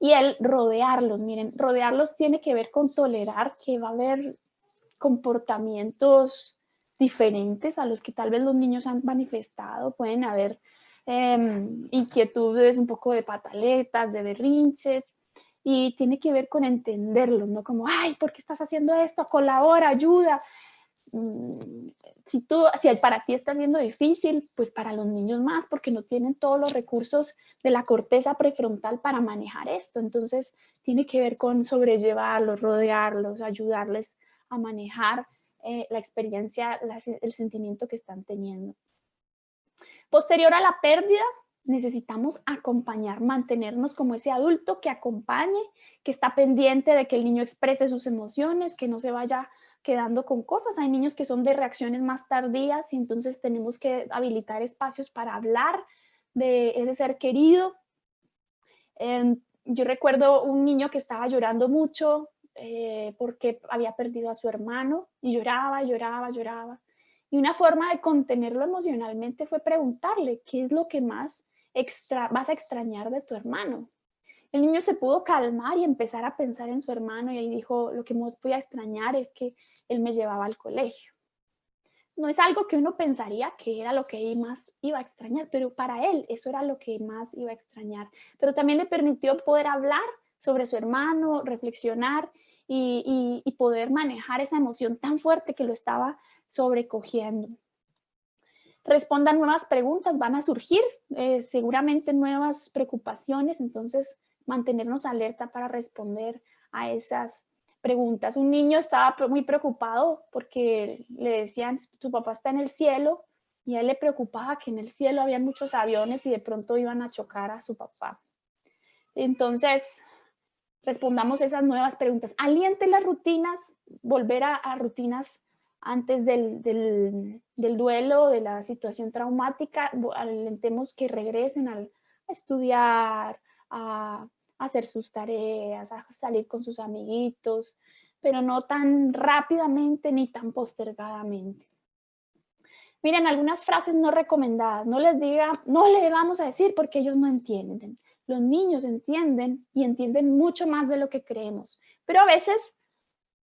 y el rodearlos. Miren, rodearlos tiene que ver con tolerar que va a haber comportamientos diferentes a los que tal vez los niños han manifestado. Pueden haber inquietudes, un poco de pataletas, de berrinches, y tiene que ver con entenderlo, no como, ay, ¿por qué estás haciendo esto? Colabora, ayuda. si para ti está siendo difícil, pues para los niños más, porque no tienen todos los recursos de la corteza prefrontal para manejar esto. Entonces, tiene que ver con sobrellevarlos, rodearlos, ayudarles a manejar la experiencia, el sentimiento que están teniendo. Posterior a la pérdida, necesitamos acompañar, mantenernos como ese adulto que acompañe, que está pendiente de que el niño exprese sus emociones, que no se vaya quedando con cosas. Hay niños que son de reacciones más tardías y entonces tenemos que habilitar espacios para hablar de ese ser querido. Yo recuerdo un niño que estaba llorando mucho porque había perdido a su hermano y lloraba, lloraba, lloraba. Y una forma de contenerlo emocionalmente fue preguntarle, ¿qué es lo que más vas a extrañar de tu hermano? El niño se pudo calmar y empezar a pensar en su hermano y ahí dijo, lo que más voy a extrañar es que él me llevaba al colegio. No es algo que uno pensaría que era lo que más iba a extrañar, pero para él eso era lo que más iba a extrañar. Pero también le permitió poder hablar sobre su hermano, reflexionar y poder manejar esa emoción tan fuerte que lo estaba sobrecogiendo. Respondan nuevas preguntas, van a surgir seguramente nuevas preocupaciones, entonces mantenernos alerta para responder a esas preguntas. Un niño estaba muy preocupado porque le decían, tu papá está en el cielo, y a él le preocupaba que en el cielo había muchos aviones y de pronto iban a chocar a su papá. Entonces, respondamos esas nuevas preguntas. Aliente las rutinas, volver a rutinas antes del duelo, de la situación traumática. Alentemos que regresen a estudiar, a hacer sus tareas, a salir con sus amiguitos, pero no tan rápidamente ni tan postergadamente. Miren, algunas frases no recomendadas. No le vamos a decir porque ellos no entienden. Los niños entienden y entienden mucho más de lo que creemos, pero a veces,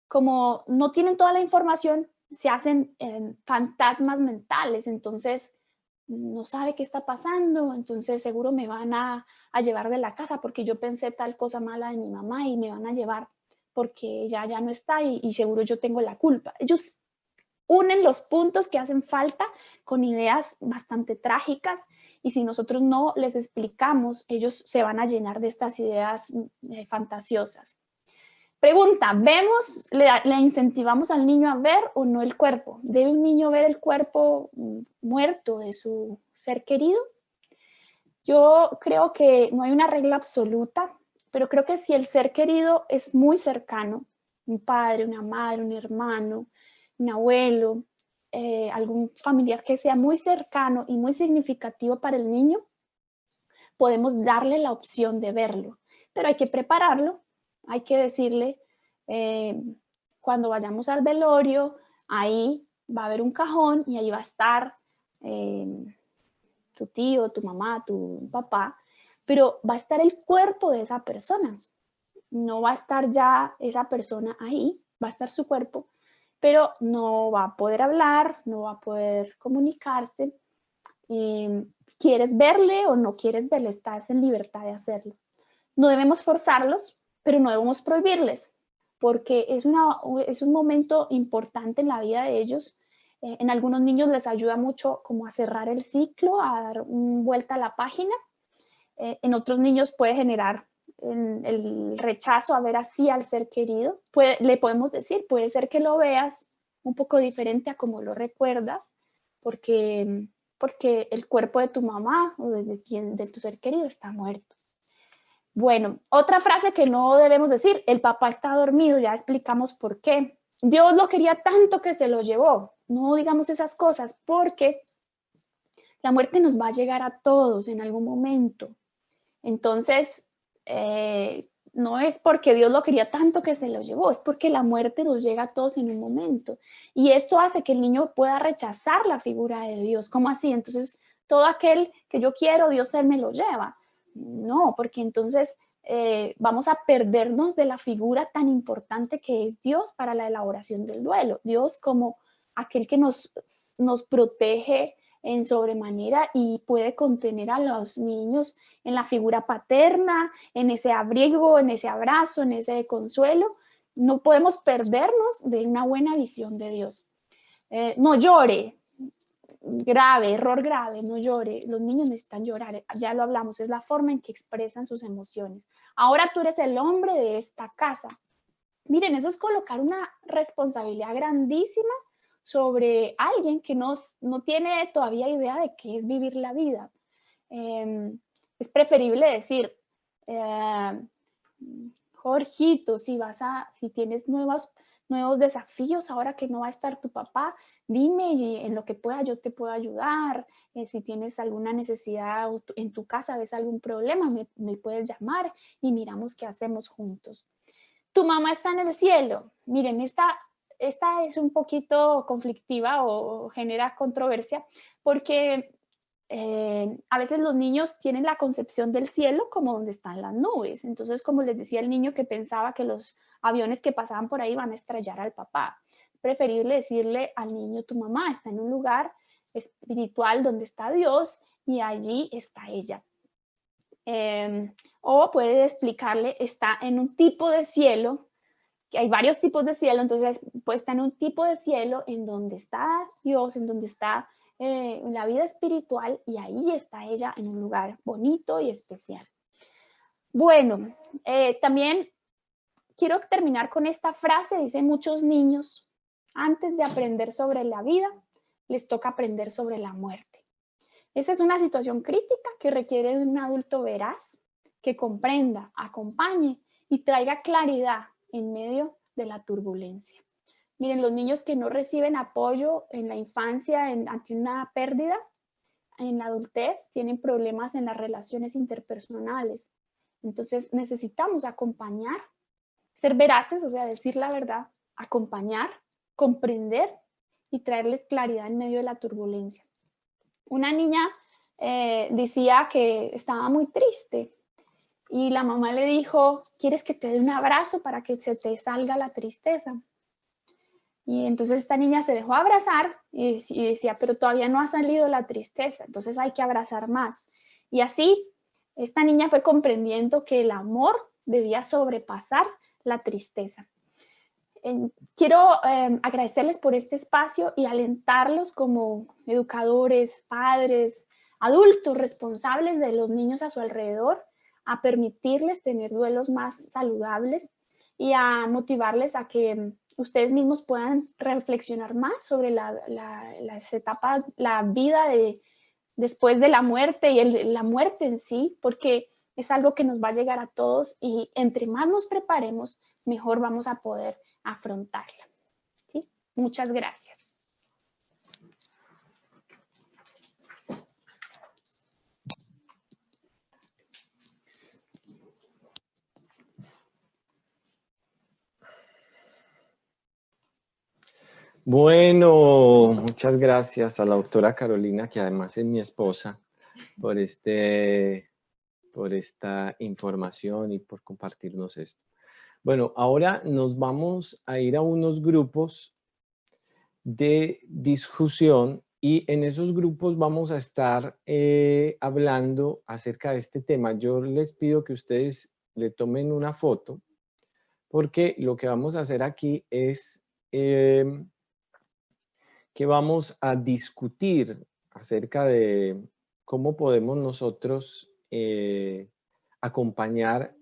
como no tienen toda la información, se hacen fantasmas mentales, entonces no sabe qué está pasando, entonces seguro me van a llevar de la casa porque yo pensé tal cosa mala de mi mamá y me van a llevar porque ella ya no está y seguro yo tengo la culpa. Ellos unen los puntos que hacen falta con ideas bastante trágicas y si nosotros no les explicamos, ellos se van a llenar de estas ideas fantasiosas. Pregunta, le incentivamos al niño a ver o no el cuerpo? ¿Debe un niño ver el cuerpo muerto de su ser querido? Yo creo que no hay una regla absoluta, pero creo que si el ser querido es muy cercano, un padre, una madre, un hermano, un abuelo, algún familiar que sea muy cercano y muy significativo para el niño, podemos darle la opción de verlo, pero hay que prepararlo, hay que decirle, cuando vayamos al velorio, ahí va a haber un cajón y ahí va a estar tu tío, tu mamá, tu papá, pero va a estar el cuerpo de esa persona, no va a estar ya esa persona ahí, va a estar su cuerpo, pero no va a poder hablar, no va a poder comunicarse. ¿Quieres verle o no quieres verle? Estás en libertad de hacerlo. No debemos forzarlos, pero no debemos prohibirles, porque es un momento importante en la vida de ellos. En algunos niños les ayuda mucho como a cerrar el ciclo, a dar vuelta a la página. En otros niños puede generar el rechazo a ver así al ser querido. Le podemos decir, puede ser que lo veas un poco diferente a como lo recuerdas, porque el cuerpo de tu mamá o de tu ser querido está muerto. Bueno, otra frase que no debemos decir, el papá está dormido, ya explicamos por qué. Dios lo quería tanto que se lo llevó. No digamos esas cosas porque la muerte nos va a llegar a todos en algún momento. Entonces, no es porque Dios lo quería tanto que se lo llevó, es porque la muerte nos llega a todos en un momento. Y esto hace que el niño pueda rechazar la figura de Dios. ¿Cómo así? Entonces, todo aquel que yo quiero, Dios él me lo lleva. No, porque entonces vamos a perdernos de la figura tan importante que es Dios para la elaboración del duelo. Dios como aquel que nos protege en sobremanera y puede contener a los niños en la figura paterna, en ese abrigo, en ese abrazo, en ese consuelo. No podemos perdernos de una buena visión de Dios. no llore, grave, error grave, no llore. Los niños necesitan llorar, ya lo hablamos, es la forma en que expresan sus emociones. Ahora tú eres el hombre de esta casa. Miren, eso es colocar una responsabilidad grandísima sobre alguien que no tiene todavía idea de qué es vivir la vida. Es preferible decir, Jorgito, si tienes nuevos desafíos ahora que no va a estar tu papá, dime y en lo que pueda yo te puedo ayudar. Si tienes alguna necesidad en tu casa, ves algún problema, me puedes llamar y miramos qué hacemos juntos. Tu mamá está en el cielo. Miren, esta es un poquito conflictiva o genera controversia porque a veces los niños tienen la concepción del cielo como donde están las nubes. Entonces, como les decía el niño que pensaba que los aviones que pasaban por ahí van a estrellar al papá. Preferible decirle al niño, tu mamá está en un lugar espiritual donde está Dios y allí está ella. O puede explicarle, está en un tipo de cielo, que hay varios tipos de cielo, entonces puede estar en un tipo de cielo en donde está Dios, en donde está la vida espiritual y ahí está ella en un lugar bonito y especial. Bueno, también quiero terminar con esta frase, dice muchos niños, antes de aprender sobre la vida, les toca aprender sobre la muerte. Esta es una situación crítica que requiere de un adulto veraz, que comprenda, acompañe y traiga claridad en medio de la turbulencia. Miren, los niños que no reciben apoyo en la infancia ante una pérdida, en la adultez tienen problemas en las relaciones interpersonales. Entonces necesitamos acompañar, ser veraces, o sea, decir la verdad, acompañar, comprender y traerles claridad en medio de la turbulencia. Una niña decía que estaba muy triste y la mamá le dijo, ¿quieres que te dé un abrazo para que se te salga la tristeza? Y entonces esta niña se dejó abrazar y decía, pero todavía no ha salido la tristeza, entonces hay que abrazar más. Y así esta niña fue comprendiendo que el amor debía sobrepasar la tristeza. Quiero agradecerles por este espacio y alentarlos como educadores, padres, adultos responsables de los niños a su alrededor, a permitirles tener duelos más saludables y a motivarles a que ustedes mismos puedan reflexionar más sobre las etapas, la vida después de la muerte y la muerte en sí, porque es algo que nos va a llegar a todos y entre más nos preparemos, mejor vamos a poder afrontarla. ¿Sí? Muchas gracias. Bueno, muchas gracias a la doctora Carolina, que además es mi esposa, por esta información y por compartirnos esto. Bueno, ahora nos vamos a ir a unos grupos de discusión y en esos grupos vamos a estar hablando acerca de este tema. Yo les pido que ustedes le tomen una foto porque lo que vamos a hacer aquí es que vamos a discutir acerca de cómo podemos nosotros acompañar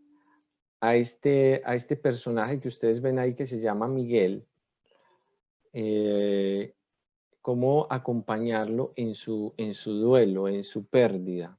a este personaje que ustedes ven ahí que se llama Miguel, cómo acompañarlo en su duelo, en su pérdida.